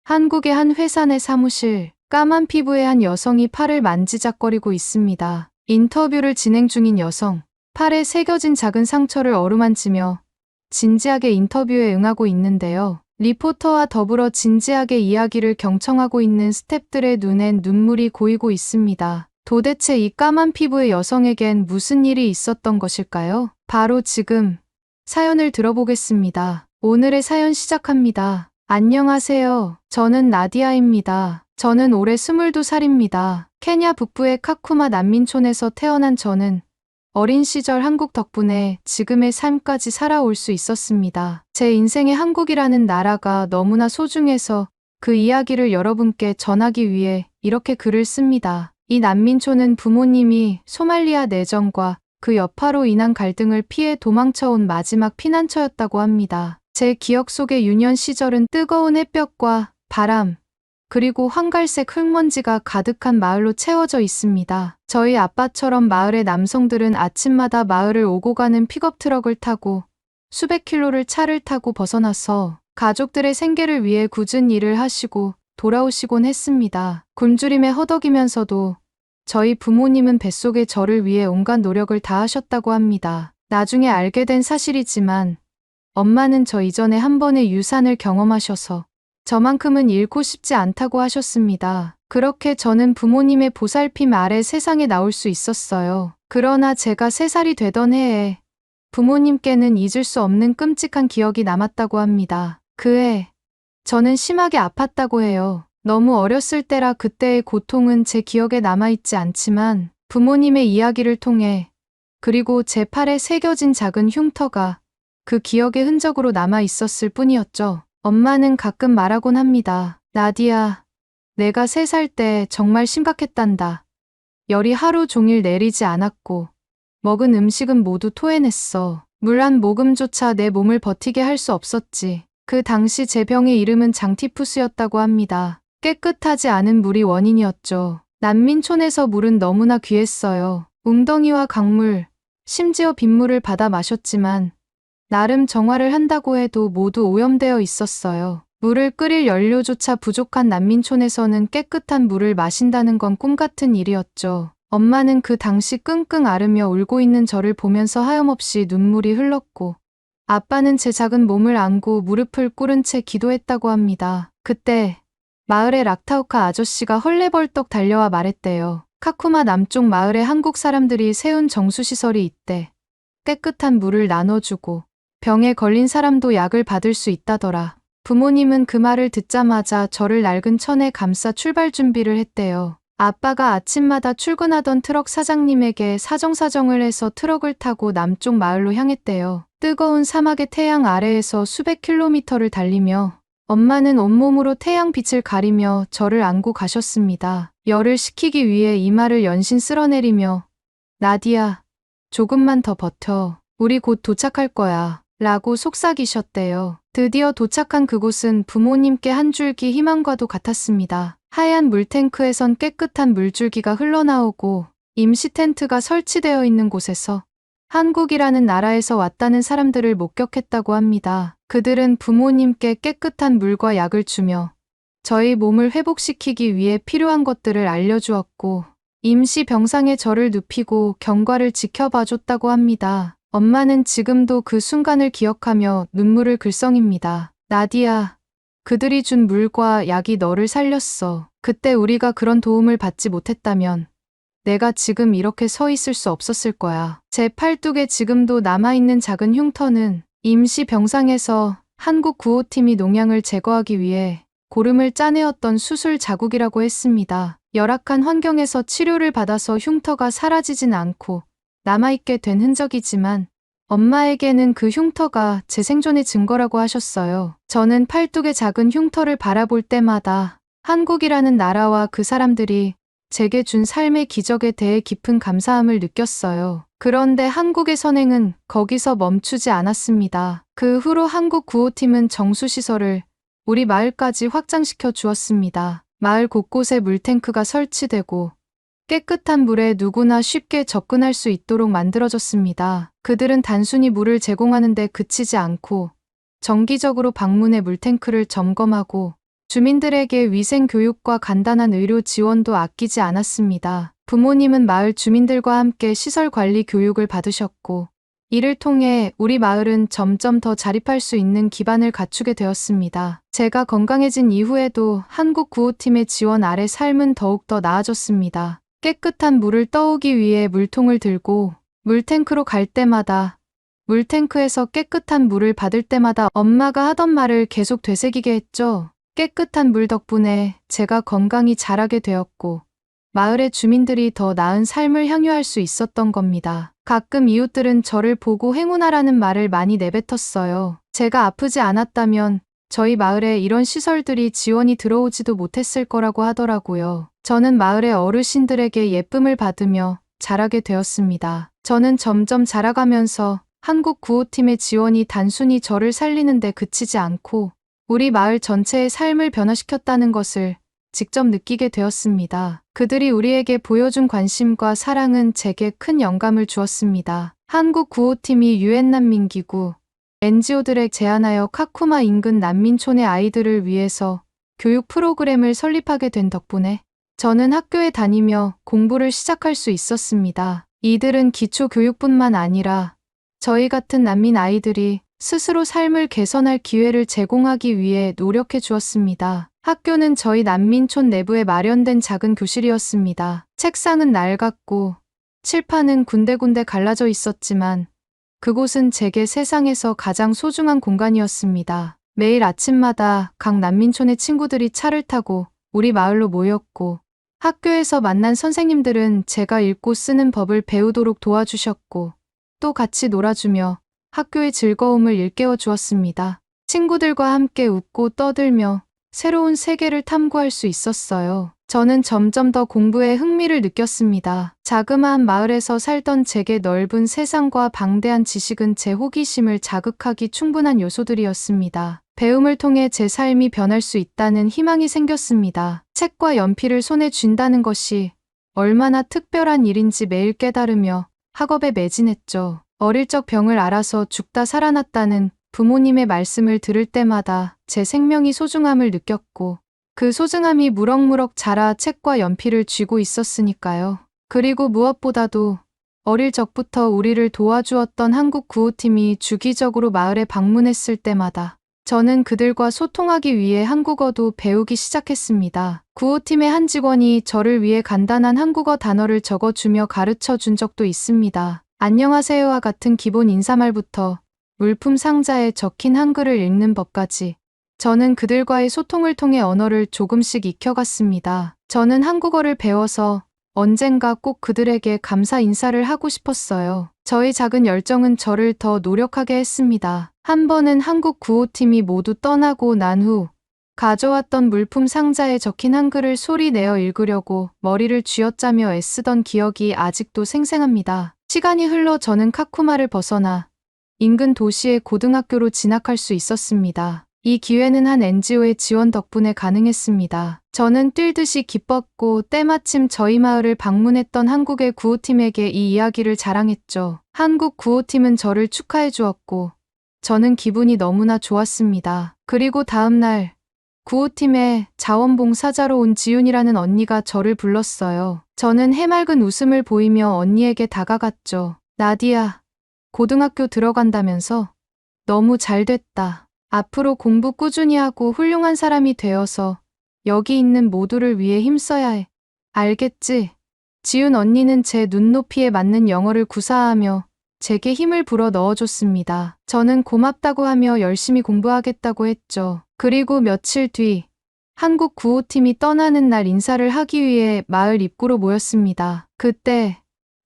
한국의 한 회사 내 사무실, 까만 피부의 한 여성이 팔을 만지작거리고 있습니다. 인터뷰를 진행 중인 여성, 팔에 새겨진 작은 상처를 어루만지며 진지하게 인터뷰에 응하고 있는데요. 리포터와 더불어 진지하게 이야기를 경청하고 있는 스태프들의 눈엔 눈물이 고이고 있습니다. 도대체 이 까만 피부의 여성에겐 무슨 일이 있었던 것일까요? 바로 지금 사연을 들어보겠습니다. 오늘의 사연 시작합니다. 안녕하세요. 저는 나디아입니다. 저는 올해 22살입니다. 케냐 북부의 카쿠마 난민촌에서 태어난 저는 어린 시절 한국 덕분에 지금의 삶까지 살아올 수 있었습니다. 제 인생에 한국이라는 나라가 너무나 소중해서 그 이야기를 여러분께 전하기 위해 이렇게 글을 씁니다. 이 난민촌은 부모님이 소말리아 내전과 그 여파로 인한 갈등을 피해 도망쳐온 마지막 피난처였다고 합니다. 제 기억 속의 유년 시절은 뜨거운 햇볕과 바람, 그리고 황갈색 흙먼지가 가득한 마을로 채워져 있습니다. 저희 아빠처럼 마을의 남성들은 아침마다 마을을 오고 가는 픽업 트럭을 타고 수백 킬로를 차를 타고 벗어나서 가족들의 생계를 위해 굳은 일을 하시고 돌아오시곤 했습니다. 굶주림에 허덕이면서도 저희 부모님은 뱃속에 저를 위해 온갖 노력을 다하셨다고 합니다. 나중에 알게 된 사실이지만 엄마는 저 이전에 한 번의 유산을 경험하셔서 저만큼은 잃고 싶지 않다고 하셨습니다. 그렇게 저는 부모님의 보살핌 아래 세상에 나올 수 있었어요. 그러나 제가 3살이 되던 해에 부모님께는 잊을 수 없는 끔찍한 기억이 남았다고 합니다. 그 해, 저는 심하게 아팠다고 해요. 너무 어렸을 때라 그때의 고통은 제 기억에 남아있지 않지만 부모님의 이야기를 통해 그리고 제 팔에 새겨진 작은 흉터가 그 기억의 흔적으로 남아 있었을 뿐이었죠. 엄마는 가끔 말하곤 합니다. 나디아, 내가 3살 때 정말 심각했단다. 열이 하루 종일 내리지 않았고 먹은 음식은 모두 토해냈어. 물 한 모금조차 내 몸을 버티게 할 수 없었지. 그 당시 제 병의 이름은 장티푸스였다고 합니다. 깨끗하지 않은 물이 원인이었죠. 난민촌에서 물은 너무나 귀했어요. 웅덩이와 강물, 심지어 빗물을 받아 마셨지만 나름 정화를 한다고 해도 모두 오염되어 있었어요. 물을 끓일 연료조차 부족한 난민촌에서는 깨끗한 물을 마신다는 건 꿈같은 일이었죠. 엄마는 그 당시 끙끙 앓으며 울고 있는 저를 보면서 하염없이 눈물이 흘렀고 아빠는 제 작은 몸을 안고 무릎을 꿇은 채 기도했다고 합니다. 그때 마을의 락타우카 아저씨가 헐레벌떡 달려와 말했대요. 카쿠마 남쪽 마을에 한국 사람들이 세운 정수시설이 있대. 깨끗한 물을 나눠주고 병에 걸린 사람도 약을 받을 수 있다더라. 부모님은 그 말을 듣자마자 저를 낡은 천에 감싸 출발 준비를 했대요. 아빠가 아침마다 출근하던 트럭 사장님에게 사정사정을 해서 트럭을 타고 남쪽 마을로 향했대요. 뜨거운 사막의 태양 아래에서 수백 킬로미터를 달리며 엄마는 온몸으로 태양빛을 가리며 저를 안고 가셨습니다. 열을 식히기 위해 이마를 연신 쓸어내리며 나디아, 조금만 더 버텨. 우리 곧 도착할 거야. 라고 속삭이셨대요. 드디어 도착한 그곳은 부모님께 한 줄기 희망과도 같았습니다. 하얀 물탱크에선 깨끗한 물줄기가 흘러나오고 임시 텐트가 설치되어 있는 곳에서 한국이라는 나라에서 왔다는 사람들을 목격했다고 합니다. 그들은 부모님께 깨끗한 물과 약을 주며 저희 몸을 회복시키기 위해 필요한 것들을 알려주었고 임시 병상에 저를 눕히고 경과를 지켜봐줬다고 합니다. 엄마는 지금도 그 순간을 기억하며 눈물을 글썽입니다. 나디아, 그들이 준 물과 약이 너를 살렸어. 그때 우리가 그런 도움을 받지 못했다면 내가 지금 이렇게 서 있을 수 없었을 거야. 제 팔뚝에 지금도 남아있는 작은 흉터는 임시 병상에서 한국 구호팀이 농양을 제거하기 위해 고름을 짜내었던 수술 자국이라고 했습니다. 열악한 환경에서 치료를 받아서 흉터가 사라지진 않고 남아있게 된 흔적이지만 엄마에게는 그 흉터가 제 생존의 증거라고 하셨어요. 저는 팔뚝의 작은 흉터를 바라볼 때마다 한국이라는 나라와 그 사람들이 제게 준 삶의 기적에 대해 깊은 감사함을 느꼈어요. 그런데 한국의 선행은 거기서 멈추지 않았습니다. 그 후로 한국 구호팀은 정수시설을 우리 마을까지 확장시켜 주었습니다. 마을 곳곳에 물탱크가 설치되고 깨끗한 물에 누구나 쉽게 접근할 수 있도록 만들어졌습니다. 그들은 단순히 물을 제공하는 데 그치지 않고 정기적으로 방문해 물탱크를 점검하고 주민들에게 위생 교육과 간단한 의료 지원도 아끼지 않았습니다. 부모님은 마을 주민들과 함께 시설 관리 교육을 받으셨고, 이를 통해 우리 마을은 점점 더 자립할 수 있는 기반을 갖추게 되었습니다. 제가 건강해진 이후에도 한국 구호팀의 지원 아래 삶은 더욱더 나아졌습니다. 깨끗한 물을 떠오기 위해 물통을 들고 물탱크로 갈 때마다, 물탱크에서 깨끗한 물을 받을 때마다 엄마가 하던 말을 계속 되새기게 했죠. 깨끗한 물 덕분에 제가 건강히 자라게 되었고, 마을의 주민들이 더 나은 삶을 향유할 수 있었던 겁니다. 가끔 이웃들은 저를 보고 행운아라는 말을 많이 내뱉었어요. 제가 아프지 않았다면 저희 마을에 이런 시설들이 지원이 들어오지도 못했을 거라고 하더라고요. 저는 마을의 어르신들에게 예쁨을 받으며 자라게 되었습니다. 저는 점점 자라가면서 한국 구호팀의 지원이 단순히 저를 살리는 데 그치지 않고 우리 마을 전체의 삶을 변화시켰다는 것을 직접 느끼게 되었습니다. 그들이 우리에게 보여준 관심과 사랑은 제게 큰 영감을 주었습니다. 한국 구호팀이 유엔 난민기구, NGO들에 제안하여 카쿠마 인근 난민촌의 아이들을 위해서 교육 프로그램을 설립하게 된 덕분에 저는 학교에 다니며 공부를 시작할 수 있었습니다. 이들은 기초 교육뿐만 아니라 저희 같은 난민 아이들이 스스로 삶을 개선할 기회를 제공하기 위해 노력해 주었습니다. 학교는 저희 난민촌 내부에 마련된 작은 교실이었습니다. 책상은 낡았고 칠판은 군데군데 갈라져 있었지만 그곳은 제게 세상에서 가장 소중한 공간이었습니다. 매일 아침마다 각 난민촌의 친구들이 차를 타고 우리 마을로 모였고 학교에서 만난 선생님들은 제가 읽고 쓰는 법을 배우도록 도와주셨고 또 같이 놀아주며 학교의 즐거움을 일깨워 주었습니다. 친구들과 함께 웃고 떠들며 새로운 세계를 탐구할 수 있었어요. 저는 점점 더 공부에 흥미를 느꼈습니다. 자그마한 마을에서 살던 제게 넓은 세상과 방대한 지식은 제 호기심을 자극하기 충분한 요소들이었습니다. 배움을 통해 제 삶이 변할 수 있다는 희망이 생겼습니다. 책과 연필을 손에 쥔다는 것이 얼마나 특별한 일인지 매일 깨달으며 학업에 매진했죠. 어릴 적 병을 앓아서 죽다 살아났다는 부모님의 말씀을 들을 때마다 제 생명이 소중함을 느꼈고 그 소중함이 무럭무럭 자라 책과 연필을 쥐고 있었으니까요. 그리고 무엇보다도 어릴 적부터 우리를 도와주었던 한국 구호팀이 주기적으로 마을에 방문했을 때마다 저는 그들과 소통하기 위해 한국어도 배우기 시작했습니다. 구호팀의 한 직원이 저를 위해 간단한 한국어 단어를 적어주며 가르쳐 준 적도 있습니다. 안녕하세요와 같은 기본 인사말부터 물품 상자에 적힌 한글을 읽는 법까지 저는 그들과의 소통을 통해 언어를 조금씩 익혀갔습니다. 저는 한국어를 배워서 언젠가 꼭 그들에게 감사 인사를 하고 싶었어요. 저의 작은 열정은 저를 더 노력하게 했습니다. 한 번은 한국 구호팀이 모두 떠나고 난 후 가져왔던 물품 상자에 적힌 한글을 소리 내어 읽으려고 머리를 쥐어짜며 애쓰던 기억이 아직도 생생합니다. 시간이 흘러 저는 카쿠마를 벗어나 인근 도시의 고등학교로 진학할 수 있었습니다. 이 기회는 한 NGO의 지원 덕분에 가능했습니다. 저는 뛸듯이 기뻤고 때마침 저희 마을을 방문했던 한국의 구호팀에게 이 이야기를 자랑했죠. 한국 구호팀은 저를 축하해 주었고 저는 기분이 너무나 좋았습니다. 그리고 다음 날 구호팀의 자원봉사자로 온 지윤이라는 언니가 저를 불렀어요. 저는 해맑은 웃음을 보이며 언니에게 다가갔죠. 나디야, 고등학교 들어간다면서? 너무 잘 됐다. 앞으로 공부 꾸준히 하고 훌륭한 사람이 되어서 여기 있는 모두를 위해 힘써야 해. 알겠지? 지윤 언니는 제 눈높이에 맞는 영어를 구사하며 제게 힘을 불어 넣어줬습니다. 저는 고맙다고 하며 열심히 공부하겠다고 했죠. 그리고 며칠 뒤 한국 구호팀이 떠나는 날 인사를 하기 위해 마을 입구로 모였습니다. 그때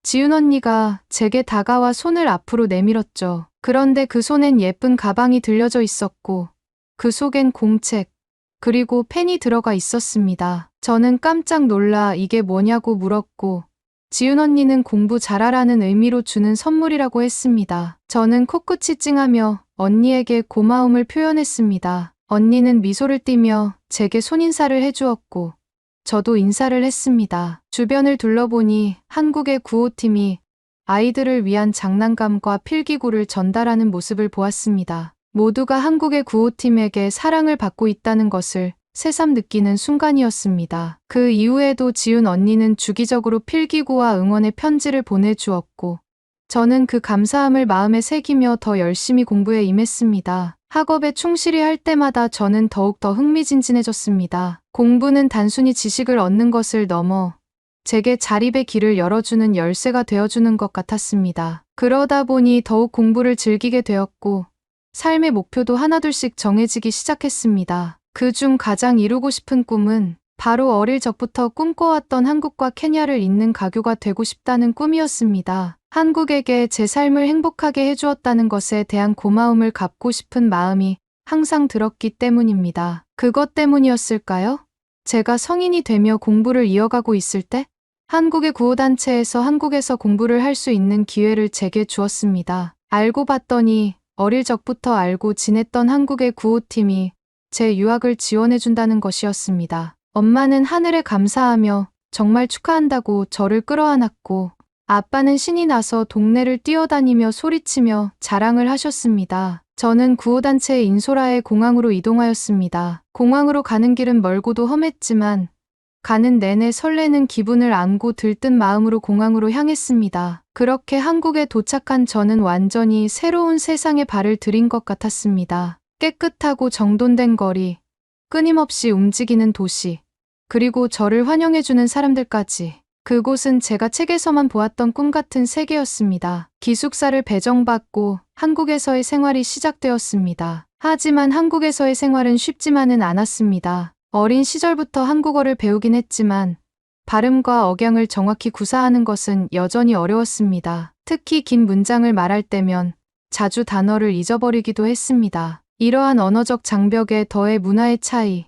지윤 언니가 제게 다가와 손을 앞으로 내밀었죠. 그런데 그 손엔 예쁜 가방이 들려져 있었고 그 속엔 공책 그리고 펜이 들어가 있었습니다. 저는 깜짝 놀라 이게 뭐냐고 물었고 지윤 언니는 공부 잘하라는 의미로 주는 선물이라고 했습니다. 저는 코끝이 찡하며 언니에게 고마움을 표현했습니다. 언니는 미소를 띠며 제게 손인사를 해주었고 저도 인사를 했습니다. 주변을 둘러보니 한국의 구호팀이 아이들을 위한 장난감과 필기구를 전달하는 모습을 보았습니다. 모두가 한국의 구호팀에게 사랑을 받고 있다는 것을 새삼 느끼는 순간이었습니다. 그 이후에도 지윤 언니는 주기적으로 필기구와 응원의 편지를 보내주었고, 저는 그 감사함을 마음에 새기며 더 열심히 공부에 임했습니다. 학업에 충실히 할 때마다 저는 더욱더 흥미진진해졌습니다. 공부는 단순히 지식을 얻는 것을 넘어 제게 자립의 길을 열어주는 열쇠가 되어주는 것 같았습니다. 그러다 보니 더욱 공부를 즐기게 되었고, 삶의 목표도 하나둘씩 정해지기 시작했습니다. 그중 가장 이루고 싶은 꿈은 바로 어릴 적부터 꿈꿔왔던 한국과 케냐를 잇는 가교가 되고 싶다는 꿈이었습니다. 한국에게 제 삶을 행복하게 해주었다는 것에 대한 고마움을 갚고 싶은 마음이 항상 들었기 때문입니다. 그것 때문이었을까요? 제가 성인이 되며 공부를 이어가고 있을 때 한국의 구호단체에서 한국에서 공부를 할 수 있는 기회를 제게 주었습니다. 알고 봤더니 어릴 적부터 알고 지냈던 한국의 구호팀이 제 유학을 지원해준다는 것이었습니다. 엄마는 하늘에 감사하며 정말 축하한다고 저를 끌어안았고, 아빠는 신이 나서 동네를 뛰어다니며 소리치며 자랑을 하셨습니다. 저는 구호단체의 인소라의 공항으로 이동하였습니다. 공항으로 가는 길은 멀고도 험했지만 가는 내내 설레는 기분을 안고 들뜬 마음으로 공항으로 향했습니다. 그렇게 한국에 도착한 저는 완전히 새로운 세상에 발을 들인 것 같았습니다. 깨끗하고 정돈된 거리, 끊임없이 움직이는 도시, 그리고 저를 환영해주는 사람들까지. 그곳은 제가 책에서만 보았던 꿈 같은 세계였습니다. 기숙사를 배정받고 한국에서의 생활이 시작되었습니다. 하지만 한국에서의 생활은 쉽지만은 않았습니다. 어린 시절부터 한국어를 배우긴 했지만 발음과 억양을 정확히 구사하는 것은 여전히 어려웠습니다. 특히 긴 문장을 말할 때면 자주 단어를 잊어버리기도 했습니다. 이러한 언어적 장벽에 더해 문화의 차이,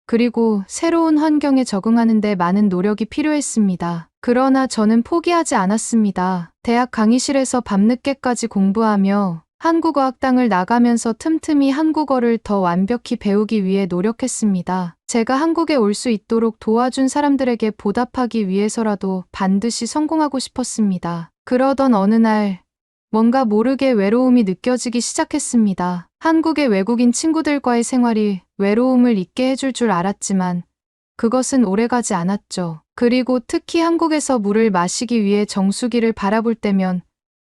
그리고 새로운 환경에 적응하는 데 많은 노력이 필요했습니다. 그러나 저는 포기하지 않았습니다. 대학 강의실에서 밤늦게까지 공부하며 한국어 학당을 나가면서 틈틈이 한국어를 더 완벽히 배우기 위해 노력했습니다. 제가 한국에 올 수 있도록 도와준 사람들에게 보답하기 위해서라도 반드시 성공하고 싶었습니다. 그러던 어느 날 뭔가 모르게 외로움이 느껴지기 시작했습니다. 한국의 외국인 친구들과의 생활이 외로움을 잊게 해줄 줄 알았지만 그것은 오래가지 않았죠. 그리고 특히 한국에서 물을 마시기 위해 정수기를 바라볼 때면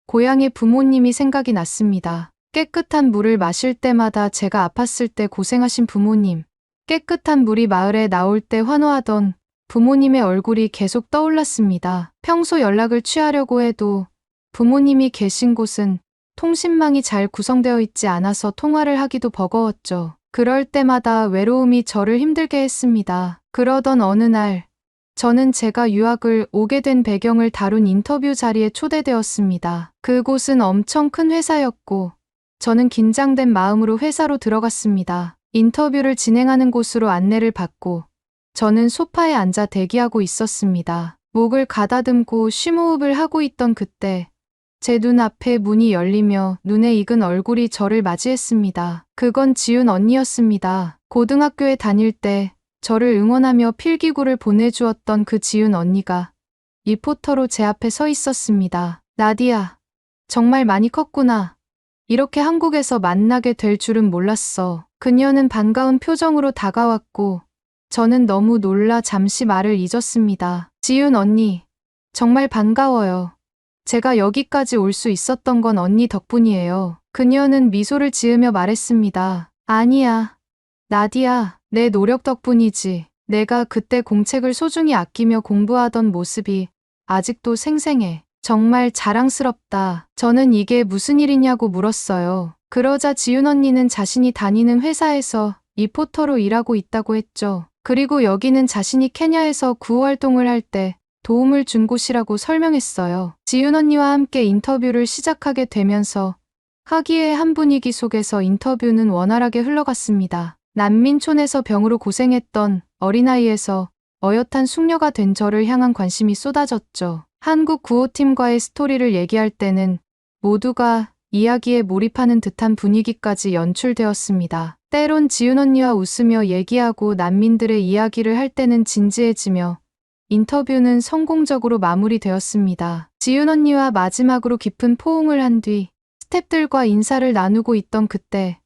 고향의 부모님이 생각이 났습니다. 깨끗한 물을 마실 때마다 제가 아팠을 때 고생하신 부모님, 깨끗한 물이 마을에 나올 때 환호하던 부모님의 얼굴이 계속 떠올랐습니다. 평소 연락을 취하려고 해도 부모님이 계신 곳은 통신망이 잘 구성되어 있지 않아서 통화를 하기도 버거웠죠. 그럴 때마다 외로움이 저를 힘들게 했습니다. 그러던 어느 날 저는 제가 유학을 오게 된 배경을 다룬 인터뷰 자리에 초대되었습니다. 그곳은 엄청 큰 회사였고 저는 긴장된 마음으로 회사로 들어갔습니다. 인터뷰를 진행하는 곳으로 안내를 받고 저는 소파에 앉아 대기하고 있었습니다. 목을 가다듬고 쉼호흡을 하고 있던 그때 제 눈앞에 문이 열리며 눈에 익은 얼굴이 저를 맞이했습니다. 그건 지윤 언니였습니다. 고등학교에 다닐 때 저를 응원하며 필기구를 보내주었던 그 지윤 언니가 리포터로 제 앞에 서 있었습니다. 나디야, 정말 많이 컸구나. 이렇게 한국에서 만나게 될 줄은 몰랐어. 그녀는 반가운 표정으로 다가왔고 저는 너무 놀라 잠시 말을 잊었습니다. 지윤 언니, 정말 반가워요. 제가 여기까지 올 수 있었던 건 언니 덕분이에요. 그녀는 미소를 지으며 말했습니다. 아니야, 나디야, 내 노력 덕분이지. 내가 그때 공책을 소중히 아끼며 공부하던 모습이 아직도 생생해. 정말 자랑스럽다. 저는 이게 무슨 일이냐고 물었어요. 그러자 지윤 언니는 자신이 다니는 회사에서 리포터로 일하고 있다고 했죠. 그리고 여기는 자신이 케냐에서 구호 활동을 할 때 도움을 준 곳이라고 설명했어요. 지윤 언니와 함께 인터뷰를 시작하게 되면서 화기애애한 분위기 속에서 인터뷰는 원활하게 흘러갔습니다. 난민촌에서 병으로 고생했던 어린아이에서 어엿한 숙녀가 된 저를 향한 관심이 쏟아졌죠. 한국 구호팀과의 스토리를 얘기할 때는 모두가 이야기에 몰입하는 듯한 분위기까지 연출되었습니다. 때론 지윤 언니와 웃으며 얘기하고 난민들의 이야기를 할 때는 진지해지며 인터뷰는 성공적으로 마무리되었습니다. 지윤 언니와 마지막으로 깊은 포옹을 한 뒤 스태프들과 인사를 나누고 있던 그때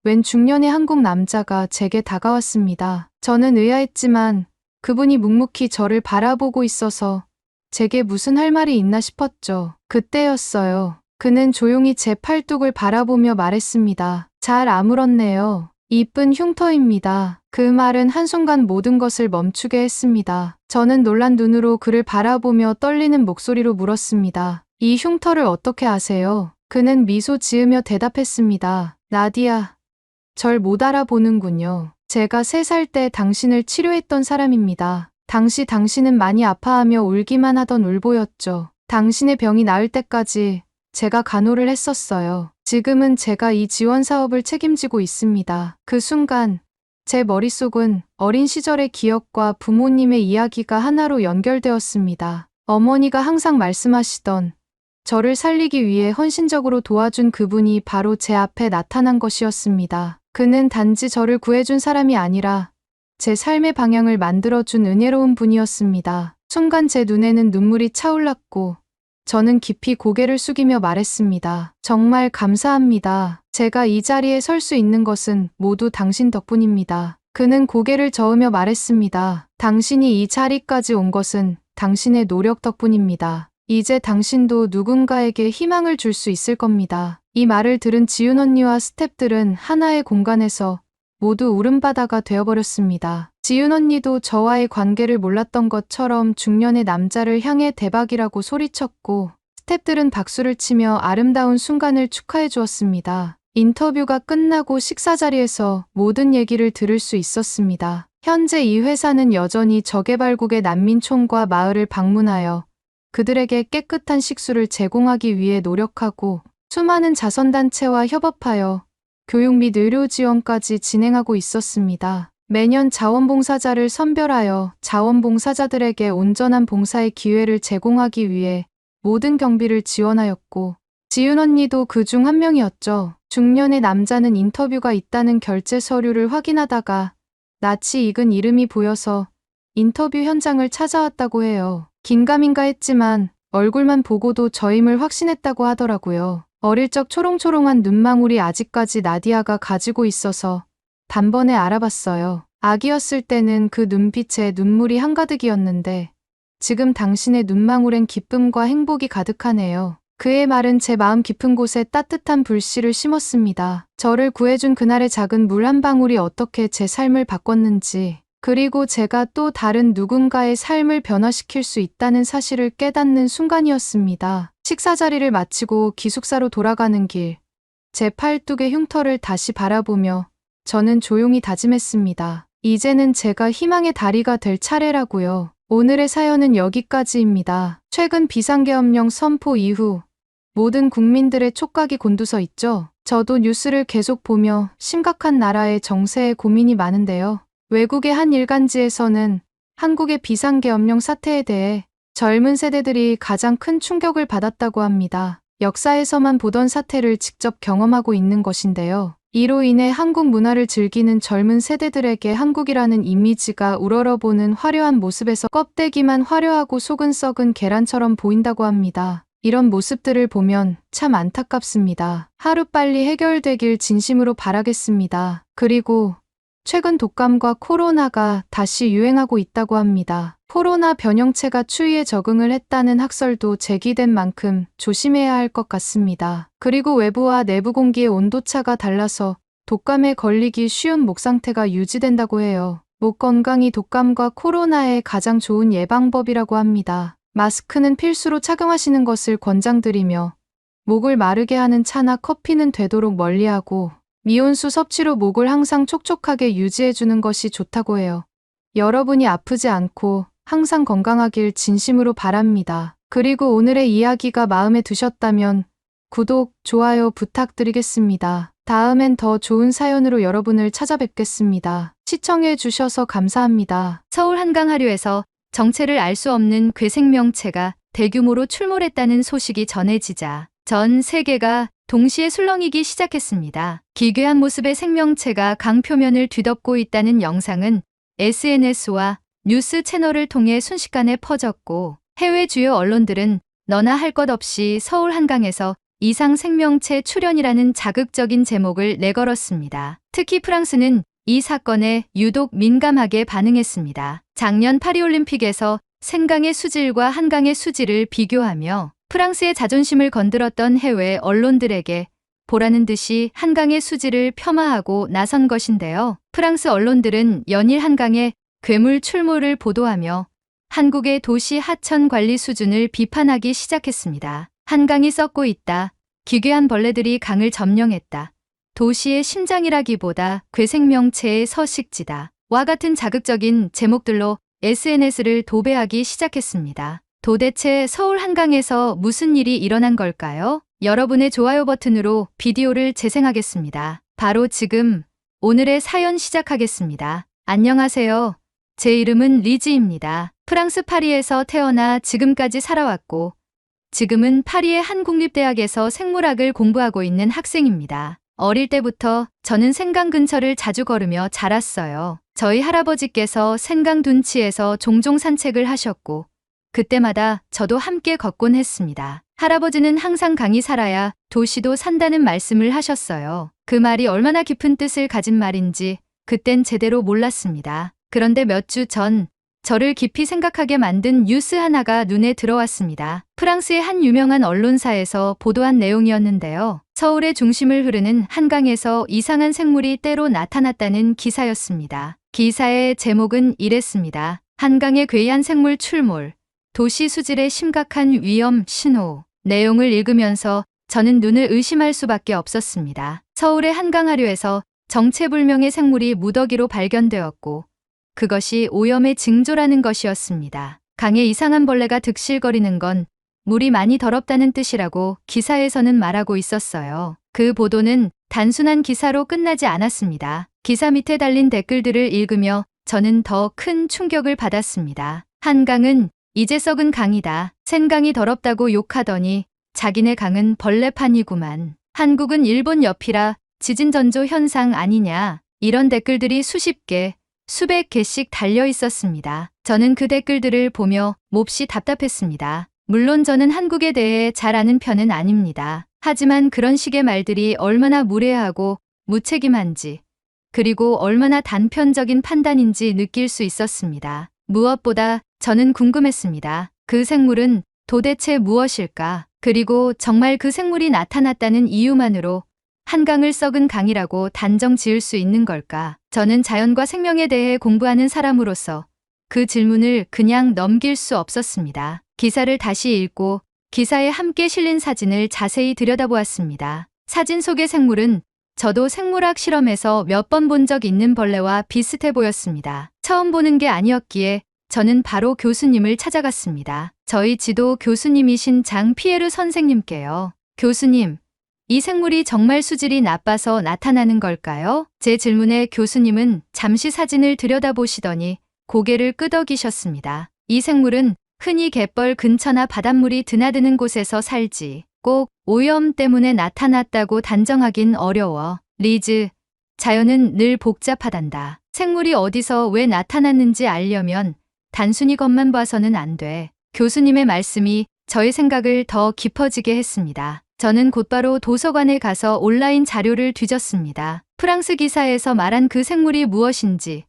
웬 중년의 한국 남자가 제게 다가왔습니다. 저는 의아했지만 그분이 묵묵히 저를 바라보고 있어서 제게 무슨 할 말이 있나 싶었죠. 그때였어요. 그는 조용히 제 팔뚝을 바라보며 말했습니다. 잘 아물었네요. 이쁜 흉터입니다. 그 말은 한순간 모든 것을 멈추게 했습니다. 저는 놀란 눈으로 그를 바라보며 떨리는 목소리로 물었습니다. 이 흉터를 어떻게 아세요? 그는 미소 지으며 대답했습니다. 나디아, 절 못 알아보는군요. 제가 3살 때 당신을 치료했던 사람입니다. 당시 당신은 많이 아파하며 울기만 하던 울보였죠. 당신의 병이 나을 때까지 제가 간호를 했었어요. 지금은 제가 이 지원 사업을 책임지고 있습니다. 그 순간 제 머릿속은 어린 시절의 기억과 부모님의 이야기가 하나로 연결되었습니다. 어머니가 항상 말씀하시던 저를 살리기 위해 헌신적으로 도와준 그분이 바로 제 앞에 나타난 것이었습니다. 그는 단지 저를 구해준 사람이 아니라 제 삶의 방향을 만들어준 은혜로운 분이었습니다. 순간 제 눈에는 눈물이 차올랐고 저는 깊이 고개를 숙이며 말했습니다. 정말 감사합니다. 제가 이 자리에 설 수 있는 것은 모두 당신 덕분입니다. 그는 고개를 저으며 말했습니다. 당신이 이 자리까지 온 것은 당신의 노력 덕분입니다. 이제 당신도 누군가에게 희망을 줄 수 있을 겁니다. 이 말을 들은 지윤 언니와 스태프들은 하나의 공간에서 모두 울음바다가 되어버렸습니다. 지윤 언니도 저와의 관계를 몰랐던 것처럼 중년의 남자를 향해 대박이라고 소리쳤고 스태프들은 박수를 치며 아름다운 순간을 축하해 주었습니다. 인터뷰가 끝나고 식사 자리에서 모든 얘기를 들을 수 있었습니다. 현재 이 회사는 여전히 저개발국의 난민촌과 마을을 방문하여 그들에게 깨끗한 식수를 제공하기 위해 노력하고 수많은 자선단체와 협업하여 교육 및 의료 지원까지 진행하고 있었습니다. 매년 자원봉사자를 선별하여 자원봉사자들에게 온전한 봉사의 기회를 제공하기 위해 모든 경비를 지원하였고 지윤 언니도 그 중 한 명이었죠. 중년의 남자는 인터뷰가 있다는 결제 서류를 확인하다가 낯이 익은 이름이 보여서 인터뷰 현장을 찾아왔다고 해요. 긴가민가 했지만 얼굴만 보고도 저임을 확신했다고 하더라고요. 어릴 적 초롱초롱한 눈망울이 아직까지 나디아가 가지고 있어서 단번에 알아봤어요. 아기였을 때는 그 눈빛에 눈물이 한가득이었는데 지금 당신의 눈망울엔 기쁨과 행복이 가득하네요. 그의 말은 제 마음 깊은 곳에 따뜻한 불씨를 심었습니다. 저를 구해준 그날의 작은 물 한 방울이 어떻게 제 삶을 바꿨는지, 그리고 제가 또 다른 누군가의 삶을 변화시킬 수 있다는 사실을 깨닫는 순간이었습니다. 식사 자리를 마치고 기숙사로 돌아가는 길, 제 팔뚝의 흉터를 다시 바라보며 저는 조용히 다짐했습니다. 이제는 제가 희망의 다리가 될 차례라고요. 오늘의 사연은 여기까지입니다. 최근 비상계엄령 선포 이후 모든 국민들의 촉각이 곤두서 있죠. 저도 뉴스를 계속 보며 심각한 나라의 정세에 고민이 많은데요. 외국의 한 일간지에서는 한국의 비상계엄령 사태에 대해 젊은 세대들이 가장 큰 충격을 받았다고 합니다. 역사에서만 보던 사태를 직접 경험하고 있는 것인데요. 이로 인해 한국 문화를 즐기는 젊은 세대들에게 한국이라는 이미지가 우러러보는 화려한 모습에서 껍데기만 화려하고 속은 썩은 계란처럼 보인다고 합니다. 이런 모습들을 보면 참 안타깝습니다. 하루빨리 해결되길 진심으로 바라겠습니다. 그리고 최근 독감과 코로나가 다시 유행하고 있다고 합니다. 코로나 변형체가 추위에 적응을 했다는 학설도 제기된 만큼 조심해야 할 것 같습니다. 그리고 외부와 내부 공기의 온도차가 달라서 독감에 걸리기 쉬운 목 상태가 유지된다고 해요. 목 건강이 독감과 코로나의 가장 좋은 예방법이라고 합니다. 마스크는 필수로 착용하시는 것을 권장드리며 목을 마르게 하는 차나 커피는 되도록 멀리하고 미온수 섭취로 목을 항상 촉촉하게 유지해주는 것이 좋다고 해요. 여러분이 아프지 않고 항상 건강하길 진심으로 바랍니다. 그리고 오늘의 이야기가 마음에 드셨다면 구독, 좋아요 부탁드리겠습니다. 다음엔 더 좋은 사연으로 여러분을 찾아뵙겠습니다. 시청해주셔서 감사합니다. 서울 한강하류에서 정체를 알 수 없는 괴생명체가 대규모로 출몰했다는 소식이 전해지자 전 세계가 동시에 술렁이기 시작했습니다. 기괴한 모습의 생명체가 강표면을 뒤덮고 있다는 영상은 SNS와 뉴스 채널을 통해 순식간에 퍼졌고 해외 주요 언론들은 너나 할 것 없이 서울 한강에서 이상 생명체 출현이라는 자극적인 제목을 내걸었습니다. 특히 프랑스는 이 사건에 유독 민감하게 반응했습니다. 작년 파리올림픽에서 생강의 수질과 한강의 수질을 비교하며 프랑스의 자존심을 건드렸던 해외 언론들에게 보라는 듯이 한강의 수질을 폄하하고 나선 것인데요. 프랑스 언론들은 연일 한강의 괴물 출몰을 보도하며 한국의 도시 하천 관리 수준을 비판하기 시작했습니다. 한강이 썩고 있다. 기괴한 벌레들이 강을 점령했다. 도시의 심장이라기보다 괴생명체의 서식지다. 와 같은 자극적인 제목들로 SNS를 도배하기 시작했습니다. 도대체 서울 한강에서 무슨 일이 일어난 걸까요? 여러분의 좋아요 버튼으로 비디오를 재생하겠습니다. 바로 지금 오늘의 사연 시작하겠습니다. 안녕하세요. 제 이름은 리즈입니다. 프랑스 파리에서 태어나 지금까지 살아왔고 지금은 파리의 한 국립대학에서 생물학을 공부하고 있는 학생입니다. 어릴 때부터 저는 생강 근처를 자주 걸으며 자랐어요. 저희 할아버지께서 생강 둔치에서 종종 산책을 하셨고 그때마다 저도 함께 걷곤 했습니다. 할아버지는 항상 강이 살아야 도시도 산다는 말씀을 하셨어요. 그 말이 얼마나 깊은 뜻을 가진 말인지 그땐 제대로 몰랐습니다. 그런데 몇 주 전 저를 깊이 생각하게 만든 뉴스 하나가 눈에 들어왔습니다. 프랑스의 한 유명한 언론사에서 보도한 내용이었는데요. 서울의 중심을 흐르는 한강에서 이상한 생물이 때로 나타났다는 기사였습니다. 기사의 제목은 이랬습니다. 한강의 괴이한 생물 출몰, 도시 수질의 심각한 위험 신호. 내용을 읽으면서 저는 눈을 의심할 수밖에 없었습니다. 서울의 한강 하류에서 정체불명의 생물이 무더기로 발견되었고 그것이 오염의 징조라는 것이었습니다. 강에 이상한 벌레가 득실거리는 건 물이 많이 더럽다는 뜻이라고 기사에서는 말하고 있었어요. 그 보도는 단순한 기사로 끝나지 않았습니다. 기사 밑에 달린 댓글들을 읽으며 저는 더 큰 충격을 받았습니다. 한강은 이제 썩은 강이다. 생강이 더럽다고 욕하더니 자기네 강은 벌레판이구만. 한국은 일본 옆이라 지진전조 현상 아니냐. 이런 댓글들이 수십 개, 수백 개씩 달려 있었습니다. 저는 그 댓글들을 보며 몹시 답답했습니다. 물론 저는 한국에 대해 잘 아는 편은 아닙니다. 하지만 그런 식의 말들이 얼마나 무례하고 무책임한지 그리고 얼마나 단편적인 판단인지 느낄 수 있었습니다. 무엇보다 저는 궁금했습니다. 그 생물은 도대체 무엇일까? 그리고 정말 그 생물이 나타났다는 이유만으로 한강을 썩은 강이라고 단정 지을 수 있는 걸까? 저는 자연과 생명에 대해 공부하는 사람으로서 그 질문을 그냥 넘길 수 없었습니다. 기사를 다시 읽고 기사에 함께 실린 사진을 자세히 들여다보았습니다. 사진 속의 생물은 저도 생물학 실험에서 몇 번 본 적 있는 벌레와 비슷해 보였습니다. 처음 보는 게 아니었기에 저는 바로 교수님을 찾아갔습니다. 저희 지도 교수님이신 장 피에르 선생님께요. 교수님, 이 생물이 정말 수질이 나빠서 나타나는 걸까요? 제 질문에 교수님은 잠시 사진을 들여다보시더니 고개를 끄덕이셨습니다. 이 생물은 흔히 갯벌 근처나 바닷물이 드나드는 곳에서 살지 꼭 오염 때문에 나타났다고 단정하긴 어려워. 리즈, 자연은 늘 복잡하단다. 생물이 어디서 왜 나타났는지 알려면 단순히 겉만 봐서는 안 돼. 교수님의 말씀이 저의 생각을 더 깊어지게 했습니다. 저는 곧바로 도서관에 가서 온라인 자료를 뒤졌습니다. 프랑스 기사에서 말한 그 생물이 무엇인지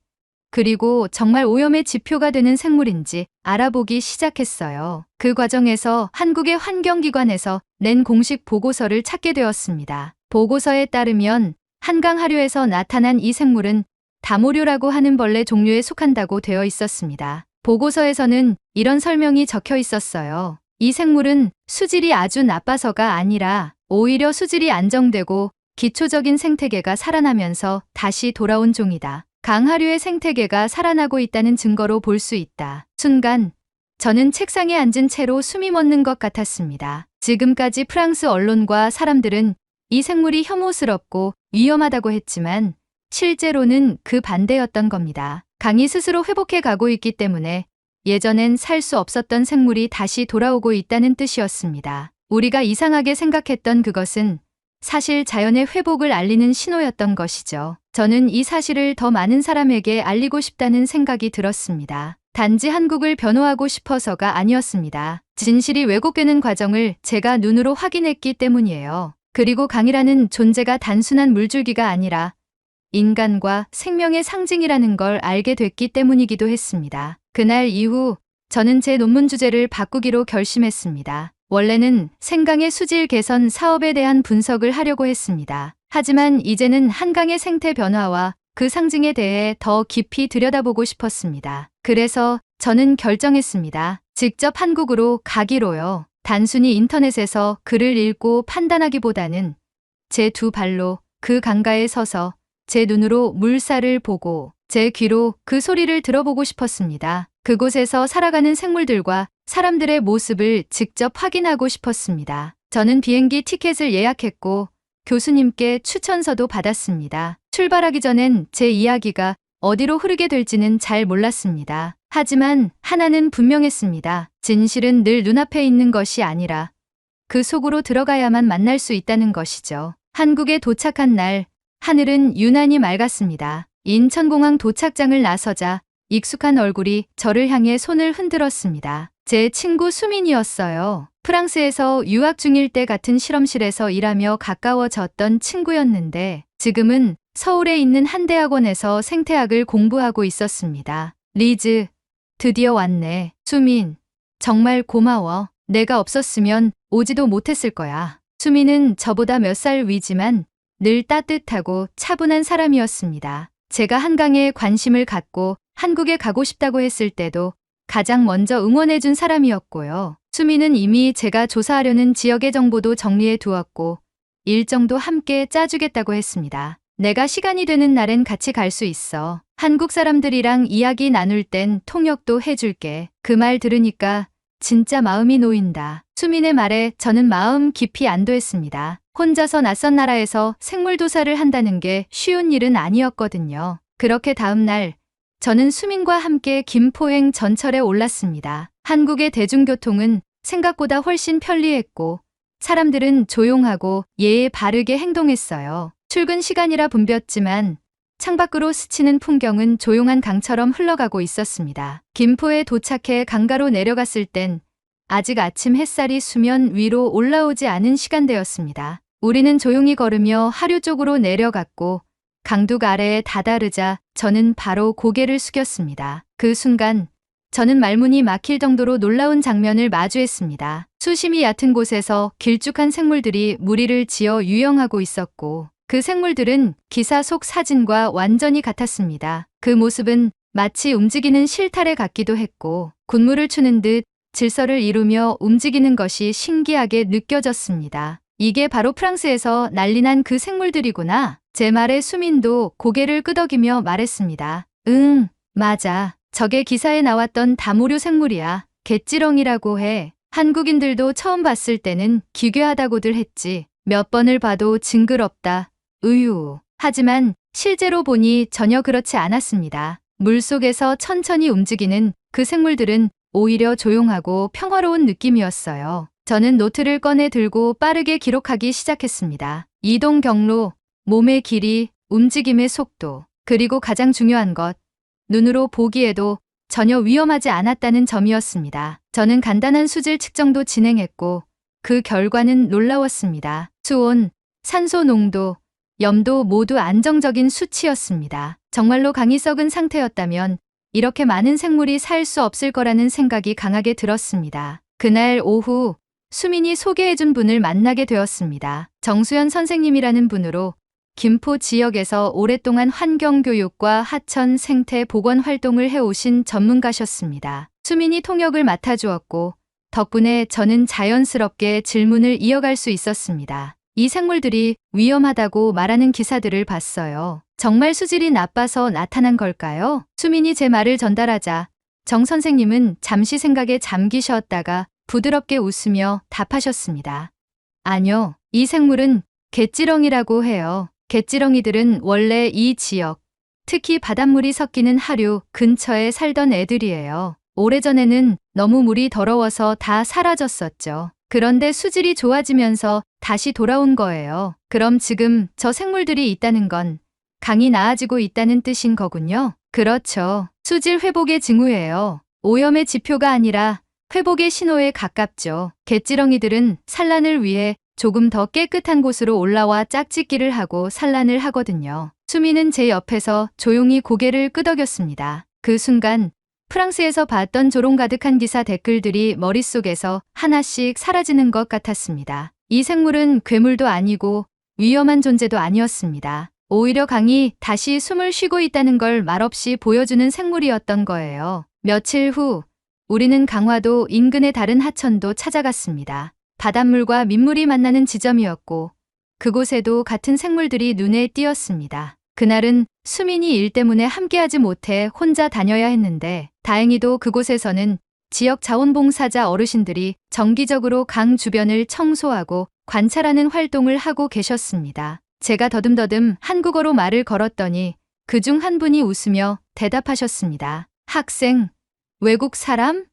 그리고 정말 오염의 지표가 되는 생물인지 알아보기 시작했어요. 그 과정에서 한국의 환경기관에서 낸 공식 보고서를 찾게 되었습니다. 보고서에 따르면 한강 하류에서 나타난 이 생물은 다모류라고 하는 벌레 종류에 속한다고 되어 있었습니다. 보고서에서는 이런 설명이 적혀 있었어요. 이 생물은 수질이 아주 나빠서가 아니라 오히려 수질이 안정되고 기초적인 생태계가 살아나면서 다시 돌아온 종이다. 강하류의 생태계가 살아나고 있다는 증거로 볼 수 있다. 순간 저는 책상에 앉은 채로 숨이 멎는 것 같았습니다. 지금까지 프랑스 언론과 사람들은 이 생물이 혐오스럽고 위험하다고 했지만 실제로는 그 반대였던 겁니다. 강이 스스로 회복해 가고 있기 때문에 예전엔 살 수 없었던 생물이 다시 돌아오고 있다는 뜻이었습니다. 우리가 이상하게 생각했던 그것은 사실 자연의 회복을 알리는 신호였던 것이죠. 저는 이 사실을 더 많은 사람에게 알리고 싶다는 생각이 들었습니다. 단지 한국을 변호하고 싶어서가 아니었습니다. 진실이 왜곡되는 과정을 제가 눈으로 확인했기 때문이에요. 그리고 강이라는 존재가 단순한 물줄기가 아니라 인간과 생명의 상징이라는 걸 알게 됐기 때문이기도 했습니다. 그날 이후 저는 제 논문 주제를 바꾸기로 결심했습니다. 원래는 생강의 수질 개선 사업에 대한 분석을 하려고 했습니다. 하지만 이제는 한강의 생태 변화와 그 상징에 대해 더 깊이 들여다보고 싶었습니다. 그래서 저는 결정했습니다. 직접 한국으로 가기로요. 단순히 인터넷에서 글을 읽고 판단하기보다는 제 두 발로 그 강가에 서서 제 눈으로 물살을 보고 제 귀로 그 소리를 들어보고 싶었습니다. 그곳에서 살아가는 생물들과 사람들의 모습을 직접 확인하고 싶었습니다. 저는 비행기 티켓을 예약했고 교수님께 추천서도 받았습니다. 출발하기 전엔 제 이야기가 어디로 흐르게 될지는 잘 몰랐습니다. 하지만 하나는 분명했습니다. 진실은 늘 눈앞에 있는 것이 아니라 그 속으로 들어가야만 만날 수 있다는 것이죠. 한국에 도착한 날, 하늘은 유난히 맑았습니다. 인천공항 도착장을 나서자 익숙한 얼굴이 저를 향해 손을 흔들었습니다. 제 친구 수민이었어요. 프랑스에서 유학 중일 때 같은 실험실에서 일하며 가까워졌던 친구였는데 지금은 서울에 있는 한 대학원에서 생태학을 공부하고 있었습니다. 리즈, 드디어 왔네. 수민, 정말 고마워. 내가 없었으면 오지도 못했을 거야. 수민은 저보다 몇 살 위지만 늘 따뜻하고 차분한 사람이었습니다. 제가 한강에 관심을 갖고 한국에 가고 싶다고 했을 때도 가장 먼저 응원해준 사람이었고요. 수민은 이미 제가 조사하려는 지역의 정보도 정리해 두었고 일정도 함께 짜주겠다고 했습니다. 내가 시간이 되는 날엔 같이 갈 수 있어. 한국 사람들이랑 이야기 나눌 땐 통역도 해줄게. 그 말 들으니까 진짜 마음이 놓인다. 수민의 말에 저는 마음 깊이 안도했습니다. 혼자서 낯선 나라에서 생물도사를 한다는 게 쉬운 일은 아니었거든요. 그렇게 다음 날 저는 수민과 함께 김포행 전철에 올랐습니다. 한국의 대중교통은 생각보다 훨씬 편리했고 사람들은 조용하고 예의 바르게 행동했어요. 출근 시간이라 붐볐지만 창밖으로 스치는 풍경은 조용한 강처럼 흘러가고 있었습니다. 김포에 도착해 강가로 내려갔을 땐 아직 아침 햇살이 수면 위로 올라오지 않은 시간대였습니다. 우리는 조용히 걸으며 하류 쪽으로 내려갔고 강둑 아래에 다다르자 저는 바로 고개를 숙였습니다. 그 순간 저는 말문이 막힐 정도로 놀라운 장면을 마주했습니다. 수심이 얕은 곳에서 길쭉한 생물들이 무리를 지어 유영하고 있었고 그 생물들은 기사 속 사진과 완전히 같았습니다. 그 모습은 마치 움직이는 실타래 같기도 했고 군무를 추는 듯 질서를 이루며 움직이는 것이 신기하게 느껴졌습니다. 이게 바로 프랑스에서 난리난 그 생물들이구나. 제 말에 수민도 고개를 끄덕이며 말했습니다. 응, 맞아. 저게 기사에 나왔던 다무류 생물이야. 갯지렁이라고 해. 한국인들도 처음 봤을 때는 기괴하다고들 했지. 몇 번을 봐도 징그럽다. 으유. 하지만 실제로 보니 전혀 그렇지 않았습니다. 물속에서 천천히 움직이는 그 생물들은 오히려 조용하고 평화로운 느낌이었어요. 저는 노트를 꺼내 들고 빠르게 기록하기 시작했습니다. 이동 경로, 몸의 길이, 움직임의 속도, 그리고 가장 중요한 것, 눈으로 보기에도 전혀 위험하지 않았다는 점이었습니다. 저는 간단한 수질 측정도 진행했고 그 결과는 놀라웠습니다. 수온, 산소 농도, 염도 모두 안정적인 수치였습니다. 정말로 강이 썩은 상태였다면 이렇게 많은 생물이 살 수 없을 거라는 생각이 강하게 들었습니다. 그날 오후 수민이 소개해준 분을 만나게 되었습니다. 정수연 선생님이라는 분으로 김포 지역에서 오랫동안 환경교육과 하천 생태 복원 활동을 해오신 전문가셨습니다. 수민이 통역을 맡아주었고 덕분에 저는 자연스럽게 질문을 이어갈 수 있었습니다. 이 생물들이 위험하다고 말하는 기사들을 봤어요. 정말 수질이 나빠서 나타난 걸까요? 수민이 제 말을 전달하자 정 선생님은 잠시 생각에 잠기셨다가 부드럽게 웃으며 답하셨습니다. 아니요, 이 생물은 갯지렁이라고 해요. 갯지렁이들은 원래 이 지역, 특히 바닷물이 섞이는 하류 근처에 살던 애들이에요. 오래전에는 너무 물이 더러워서 다 사라졌었죠. 그런데 수질이 좋아지면서 다시 돌아온 거예요. 그럼 지금 저 생물들이 있다는 건 강이 나아지고 있다는 뜻인 거군요. 그렇죠. 수질 회복의 징후예요. 오염의 지표가 아니라 회복의 신호에 가깝죠. 갯지렁이들은 산란을 위해 조금 더 깨끗한 곳으로 올라와 짝짓기를 하고 산란을 하거든요. 수미는 제 옆에서 조용히 고개를 끄덕였습니다. 그 순간 프랑스에서 봤던 조롱 가득한 기사 댓글들이 머릿속에서 하나씩 사라지는 것 같았습니다. 이 생물은 괴물도 아니고 위험한 존재도 아니었습니다. 오히려 강이 다시 숨을 쉬고 있다는 걸 말없이 보여주는 생물이었던 거예요. 며칠 후 우리는 강화도 인근의 다른 하천도 찾아갔습니다. 바닷물과 민물이 만나는 지점이었고 그곳에도 같은 생물들이 눈에 띄었습니다. 그날은 수민이 일 때문에 함께하지 못해 혼자 다녀야 했는데 다행히도 그곳에서는 지역 자원봉사자 어르신들이 정기적으로 강 주변을 청소하고 관찰하는 활동을 하고 계셨습니다. 제가 더듬더듬 한국어로 말을 걸었더니 그중 한 분이 웃으며 대답하셨습니다. 학생, 외국 사람?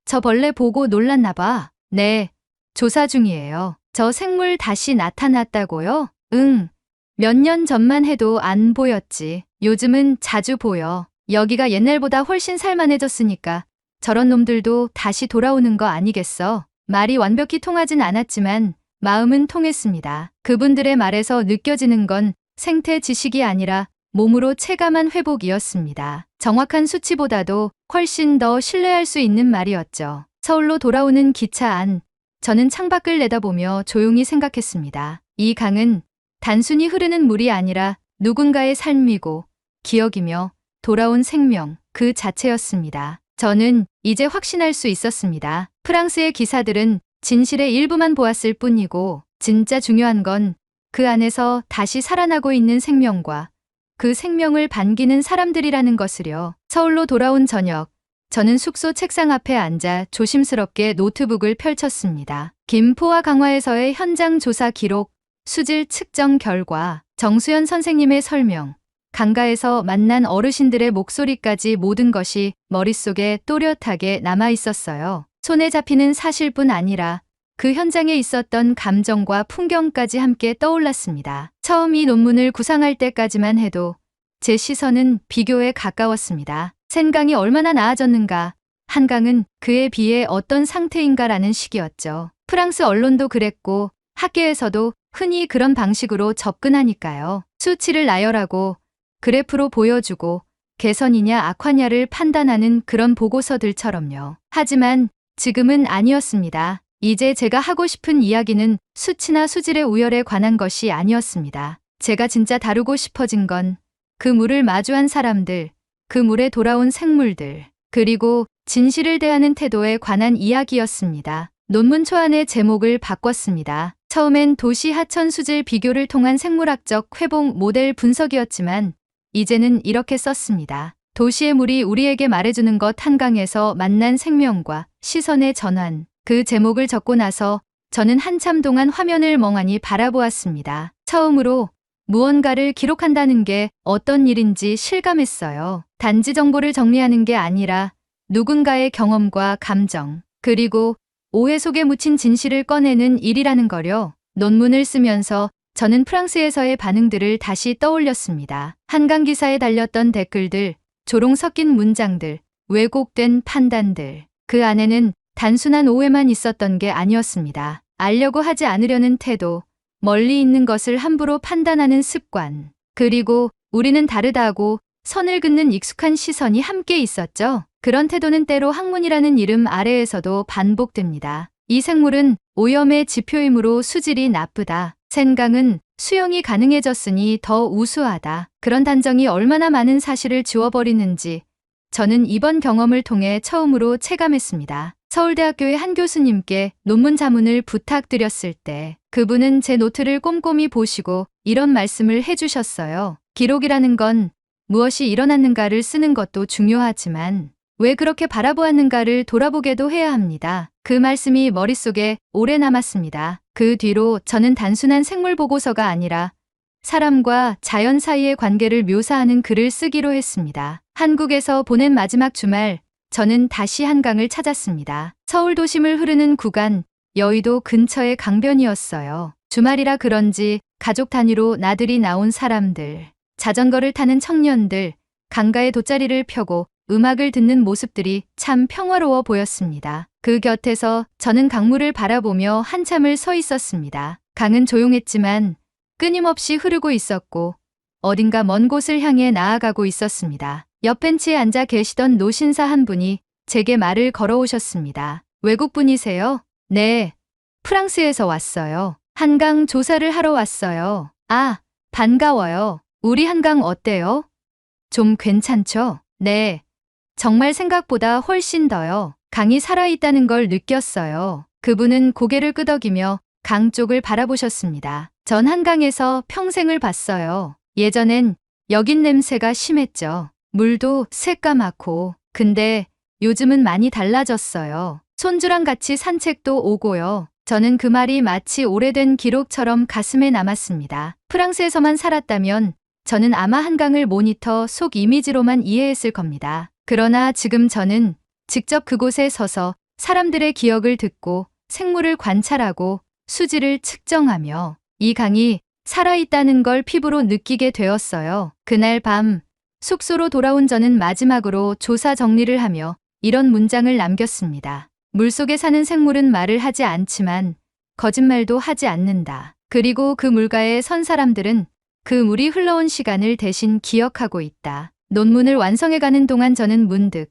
저 벌레 보고 놀랐나 봐. 네, 조사 중이에요. 저 생물 다시 나타났다고요? 응. 몇 년 전만 해도 안 보였지. 요즘은 자주 보여. 여기가 옛날보다 훨씬 살만해졌으니까 저런 놈들도 다시 돌아오는 거 아니겠어? 말이 완벽히 통하진 않았지만 마음은 통했습니다. 그분들의 말에서 느껴지는 건 생태 지식이 아니라 몸으로 체감한 회복이었습니다. 정확한 수치보다도 훨씬 더 신뢰할 수 있는 말이었죠. 서울로 돌아오는 기차 안, 저는 창밖을 내다보며 조용히 생각했습니다. 이 강은 단순히 흐르는 물이 아니라 누군가의 삶이고 기억이며 돌아온 생명 그 자체였습니다. 저는 이제 확신할 수 있었습니다. 프랑스의 기사들은 진실의 일부만 보았을 뿐이고 진짜 중요한 건 그 안에서 다시 살아나고 있는 생명과 그 생명을 반기는 사람들이라는 것을요. 서울로 돌아온 저녁, 저는 숙소 책상 앞에 앉아 조심스럽게 노트북을 펼쳤습니다. 김포와 강화에서의 현장 조사 기록, 수질 측정 결과, 정수연 선생님의 설명, 강가에서 만난 어르신들의 목소리까지 모든 것이 머릿속에 또렷하게 남아 있었어요. 손에 잡히는 사실뿐 아니라 그 현장에 있었던 감정과 풍경까지 함께 떠올랐습니다. 처음 이 논문을 구상할 때까지만 해도 제 시선은 비교에 가까웠습니다. 센강이 얼마나 나아졌는가, 한강은 그에 비해 어떤 상태인가라는 식이었죠. 프랑스 언론도 그랬고 학계에서도 흔히 그런 방식으로 접근하니까요. 수치를 나열하고 그래프로 보여주고 개선이냐 악화냐를 판단하는 그런 보고서들처럼요. 하지만 지금은 아니었습니다. 이제 제가 하고 싶은 이야기는 수치나 수질의 우열에 관한 것이 아니었습니다. 제가 진짜 다루고 싶어진 건 그 물을 마주한 사람들, 그 물에 돌아온 생물들, 그리고 진실을 대하는 태도에 관한 이야기였습니다. 논문 초안의 제목을 바꿨습니다. 처음엔 도시 하천 수질 비교를 통한 생물학적 회복 모델 분석이었지만 이제는 이렇게 썼습니다. 도시의 물이 우리에게 말해주는 것 한강에서 만난 생명과 시선의 전환. 그 제목을 적고 나서 저는 한참 동안 화면을 멍하니 바라보았습니다. 처음으로 무언가를 기록한다는 게 어떤 일인지 실감했어요. 단지 정보를 정리하는 게 아니라 누군가의 경험과 감정, 그리고 오해 속에 묻힌 진실을 꺼내는 일이라는 거요. 논문을 쓰면서 저는 프랑스에서의 반응들을 다시 떠올렸습니다. 한강 기사에 달렸던 댓글들, 조롱 섞인 문장들, 왜곡된 판단들. 그 안에는 단순한 오해만 있었던 게 아니었습니다. 알려고 하지 않으려는 태도, 멀리 있는 것을 함부로 판단하는 습관, 그리고 우리는 다르다고 선을 긋는 익숙한 시선이 함께 있었죠. 그런 태도는 때로 학문이라는 이름 아래에서도 반복됩니다. 이 생물은 오염의 지표이므로 수질이 나쁘다. 센강은 수영이 가능해졌으니 더 우수하다. 그런 단정이 얼마나 많은 사실을 지워버리는지 저는 이번 경험을 통해 처음으로 체감했습니다. 서울대학교의 한 교수님께 논문 자문을 부탁드렸을 때 그분은 제 노트를 꼼꼼히 보시고 이런 말씀을 해주셨어요. 기록이라는 건 무엇이 일어났는가를 쓰는 것도 중요하지만 왜 그렇게 바라보았는가를 돌아보게도 해야 합니다. 그 말씀이 머릿속에 오래 남았습니다. 그 뒤로 저는 단순한 생물 보고서가 아니라 사람과 자연 사이의 관계를 묘사하는 글을 쓰기로 했습니다. 한국에서 보낸 마지막 주말, 저는 다시 한강을 찾았습니다. 서울 도심을 흐르는 구간, 여의도 근처의 강변이었어요. 주말이라 그런지 가족 단위로 나들이 나온 사람들, 자전거를 타는 청년들, 강가에 돗자리를 펴고 음악을 듣는 모습들이 참 평화로워 보였습니다. 그 곁에서 저는 강물을 바라보며 한참을 서 있었습니다. 강은 조용했지만 끊임없이 흐르고 있었고 어딘가 먼 곳을 향해 나아가고 있었습니다. 옆 벤치에 앉아 계시던 노신사 한 분이 제게 말을 걸어오셨습니다. 외국분이세요? 네, 프랑스에서 왔어요. 한강 조사를 하러 왔어요. 아, 반가워요. 우리 한강 어때요? 좀 괜찮죠? 네, 정말 생각보다 훨씬 더요. 강이 살아있다는 걸 느꼈어요. 그분은 고개를 끄덕이며 강 쪽을 바라보셨습니다. 전 한강에서 평생을 봤어요. 예전엔 여긴 냄새가 심했죠. 물도 새까맣고. 근데 요즘은 많이 달라졌어요. 손주랑 같이 산책도 오고요. 저는 그 말이 마치 오래된 기록처럼 가슴에 남았습니다. 프랑스에서만 살았다면 저는 아마 한강을 모니터 속 이미지로만 이해했을 겁니다. 그러나 지금 저는 직접 그곳에 서서 사람들의 기억을 듣고 생물을 관찰하고 수질을 측정하며 이 강이 살아있다는 걸 피부로 느끼게 되었어요. 그날 밤 숙소로 돌아온 저는 마지막으로 조사 정리를 하며 이런 문장을 남겼습니다. 물속에 사는 생물은 말을 하지 않지만 거짓말도 하지 않는다. 그리고 그 물가에 선 사람들은 그 물이 흘러온 시간을 대신 기억하고 있다. 논문을 완성해가는 동안 저는 문득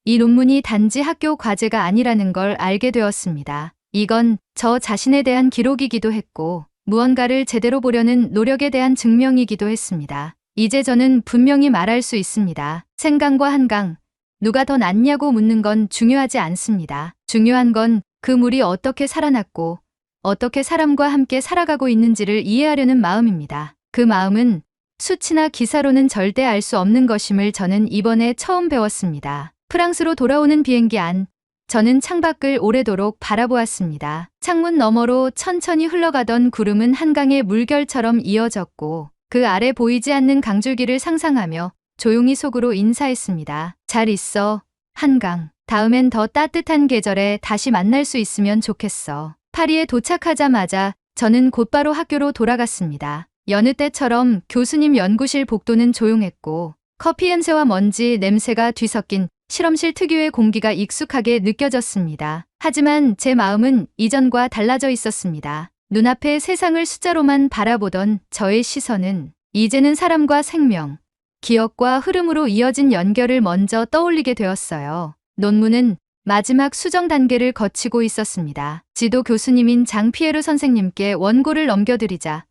이 논문이 단지 학교 과제가 아니라는 걸 알게 되었습니다. 이건 저 자신에 대한 기록이기도 했고 무언가를 제대로 보려는 노력에 대한 증명이기도 했습니다. 이제 저는 분명히 말할 수 있습니다. 생강과 한강, 누가 더 낫냐고 묻는 건 중요하지 않습니다. 중요한 건 그 물이 어떻게 살아났고 어떻게 사람과 함께 살아가고 있는지를 이해하려는 마음입니다. 그 마음은 수치나 기사로는 절대 알 수 없는 것임을 저는 이번에 처음 배웠습니다. 프랑스로 돌아오는 비행기 안, 저는 창밖을 오래도록 바라보았습니다. 창문 너머로 천천히 흘러가던 구름은 한강의 물결처럼 이어졌고 그 아래 보이지 않는 강줄기를 상상하며 조용히 속으로 인사했습니다. 잘 있어, 한강. 다음엔 더 따뜻한 계절에 다시 만날 수 있으면 좋겠어. 파리에 도착하자마자 저는 곧바로 학교로 돌아갔습니다. 여느 때처럼 교수님 연구실 복도는 조용했고 커피 냄새와 먼지 냄새가 뒤섞인 실험실 특유의 공기가 익숙하게 느껴졌습니다. 하지만 제 마음은 이전과 달라져 있었습니다. 눈앞의 세상을 숫자로만 바라보던 저의 시선은 이제는 사람과 생명, 기억과 흐름으로 이어진 연결을 먼저 떠올리게 되었어요. 논문은 마지막 수정 단계를 거치고 있었습니다. 지도 교수님인 장피에르 선생님께 원고를 넘겨드리자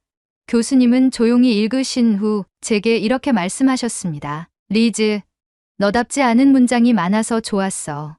교수님은 조용히 읽으신 후 제게 이렇게 말씀하셨습니다. 리즈, 너답지 않은 문장이 많아서 좋았어.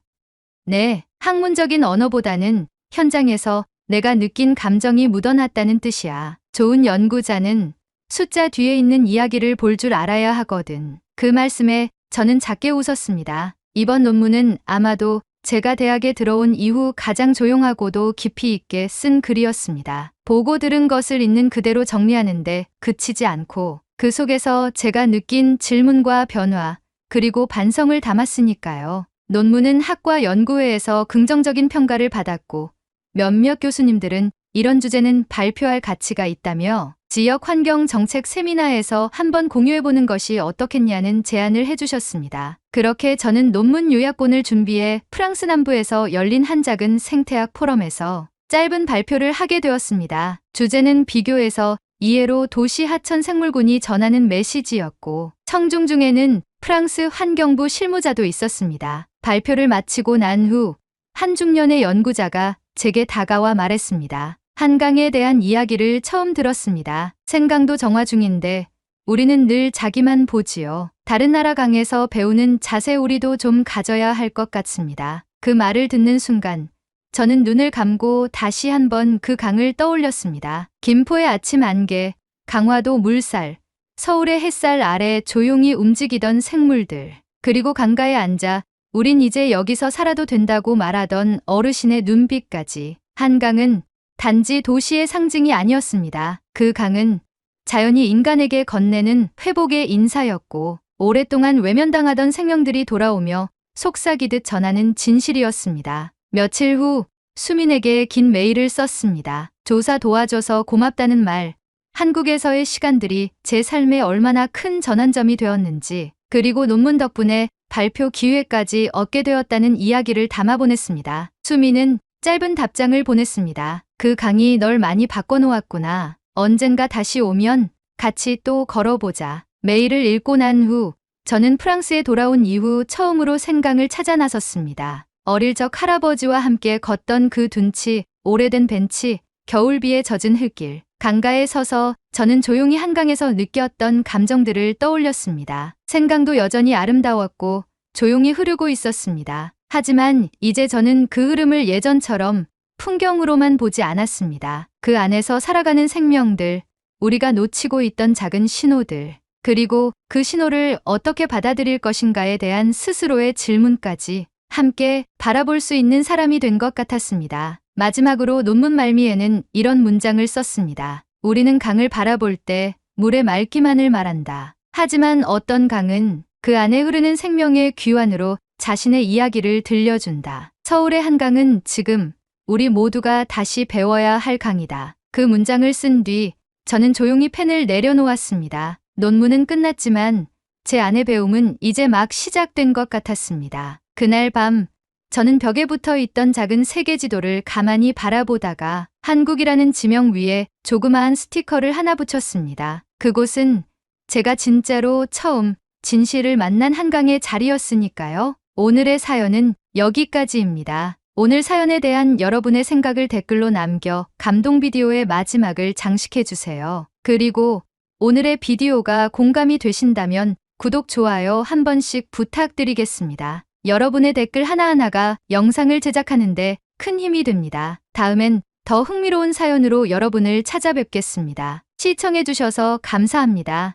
네, 학문적인 언어보다는 현장에서 내가 느낀 감정이 묻어났다는 뜻이야. 좋은 연구자는 숫자 뒤에 있는 이야기를 볼 줄 알아야 하거든. 그 말씀에 저는 작게 웃었습니다. 이번 논문은 아마도 제가 대학에 들어온 이후 가장 조용하고도 깊이 있게 쓴 글이었습니다. 보고 들은 것을 있는 그대로 정리하는데 그치지 않고 그 속에서 제가 느낀 질문과 변화, 그리고 반성을 담았으니까요. 논문은 학과 연구회에서 긍정적인 평가를 받았고 몇몇 교수님들은 이런 주제는 발표할 가치가 있다며 지역 환경 정책 세미나에서 한번 공유해보는 것이 어떻겠냐는 제안을 해주셨습니다. 그렇게 저는 논문 요약본을 준비해 프랑스 남부에서 열린 한 작은 생태학 포럼에서 짧은 발표를 하게 되었습니다. 주제는 비교해서 이해로 도시 하천 생물군이 전하는 메시지였고 청중 중에는 프랑스 환경부 실무자도 있었습니다. 발표를 마치고 난 후 한 중년의 연구자가 제게 다가와 말했습니다. 한강에 대한 이야기를 처음 들었습니다. 생강도 정화 중인데 우리는 늘 자기만 보지요. 다른 나라 강에서 배우는 자세 우리도 좀 가져야 할 것 같습니다. 그 말을 듣는 순간 저는 눈을 감고 다시 한번 그 강을 떠올렸습니다. 김포의 아침 안개, 강화도 물살, 서울의 햇살 아래 조용히 움직이던 생물들, 그리고 강가에 앉아 우린 이제 여기서 살아도 된다고 말하던 어르신의 눈빛까지. 한강은 단지 도시의 상징이 아니었습니다. 그 강은 자연이 인간에게 건네는 회복의 인사였고 오랫동안 외면당하던 생명들이 돌아오며 속삭이듯 전하는 진실이었습니다. 며칠 후 수민에게 긴 메일을 썼습니다. 조사 도와줘서 고맙다는 말, 한국에서의 시간들이 제 삶에 얼마나 큰 전환점이 되었는지, 그리고 논문 덕분에 발표 기회까지 얻게 되었다는 이야기를 담아보냈습니다. 수미는 짧은 답장을 보냈습니다. 그 강의 널 많이 바꿔놓았구나. 언젠가 다시 오면 같이 또 걸어보자. 메일을 읽고 난 후 저는 프랑스에 돌아온 이후 처음으로 생강을 찾아 나섰습니다. 어릴 적 할아버지와 함께 걷던 그 둔치, 오래된 벤치, 겨울비에 젖은 흙길, 강가에 서서 저는 조용히 한강에서 느꼈던 감정들을 떠올렸습니다. 생강도 여전히 아름다웠고 조용히 흐르고 있었습니다. 하지만 이제 저는 그 흐름을 예전처럼 풍경으로만 보지 않았습니다. 그 안에서 살아가는 생명들, 우리가 놓치고 있던 작은 신호들, 그리고 그 신호를 어떻게 받아들일 것인가에 대한 스스로의 질문까지 함께 바라볼 수 있는 사람이 된 것 같았습니다. 마지막으로 논문 말미에는 이런 문장을 썼습니다. 우리는 강을 바라볼 때 물의 맑기만을 말한다. 하지만 어떤 강은 그 안에 흐르는 생명의 귀환으로 자신의 이야기를 들려준다. 서울의 한강은 지금 우리 모두가 다시 배워야 할 강이다. 그 문장을 쓴 뒤 저는 조용히 펜을 내려놓았습니다. 논문은 끝났지만 제 안의 배움은 이제 막 시작된 것 같았습니다. 그날 밤 저는 벽에 붙어 있던 작은 세계 지도를 가만히 바라보다가 한국이라는 지명 위에 조그마한 스티커를 하나 붙였습니다. 그곳은 제가 진짜로 처음 진실을 만난 한강의 자리였으니까요. 오늘의 사연은 여기까지입니다. 오늘 사연에 대한 여러분의 생각을 댓글로 남겨 감동 비디오의 마지막을 장식해주세요. 그리고 오늘의 비디오가 공감이 되신다면 구독, 좋아요 한 번씩 부탁드리겠습니다. 여러분의 댓글 하나하나가 영상을 제작하는데 큰 힘이 됩니다. 다음엔 더 흥미로운 사연으로 여러분을 찾아뵙겠습니다. 시청해주셔서 감사합니다.